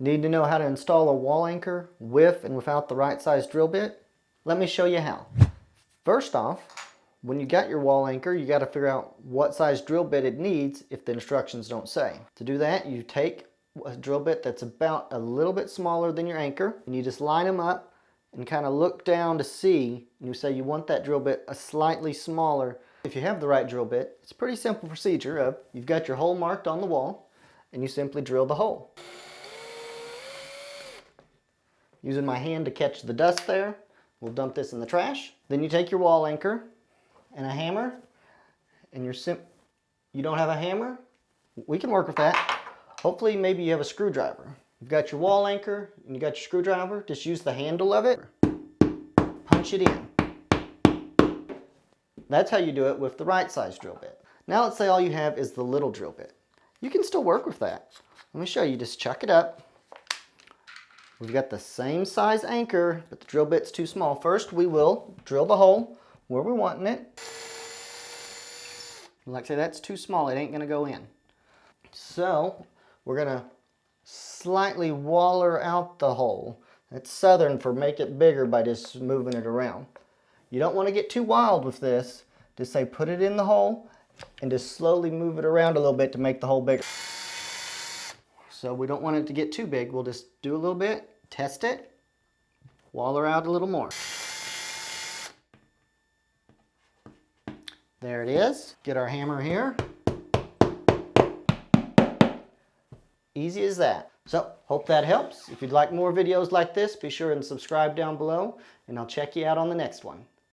Need to know how to install a wall anchor with and without the right size drill bit? Let me show you how. First off, when you got your wall anchor, you got to figure out what size drill bit it needs if the instructions don't say. To do that, you take a drill bit that's about a little bit smaller than your anchor, and you just line them up and kind of look down to see, and you say you want that drill bit a slightly smaller. If you have the right drill bit, it's a pretty simple procedure of you've got your hole marked on the wall and you simply drill the hole. Using my hand to catch the dust there, we'll dump this in the trash. Then you take your wall anchor and a hammer, and you don't have a hammer? We can work with that. Hopefully maybe you have a screwdriver. You've got your wall anchor and you got your screwdriver. Just use the handle of it. Punch it in. That's how you do it with the right size drill bit. Now let's say all you have is the little drill bit. You can still work with that. Let me show you. Just chuck it up. We've got the same size anchor, but the drill bit's too small. First, we will drill the hole where we're wanting it. Like I say, that's too small. It ain't gonna go in. So we're gonna slightly waller out the hole. That's Southern for make it bigger by just moving it around. You don't want to get too wild with this. Just say put it in the hole and just slowly move it around a little bit to make the hole bigger. So we don't want it to get too big. We'll just do a little bit, test it, waller out a little more. There it is. Get our hammer here. Easy as that. So, hope that helps. If you'd like more videos like this, be sure and subscribe down below, and I'll check you out on the next one.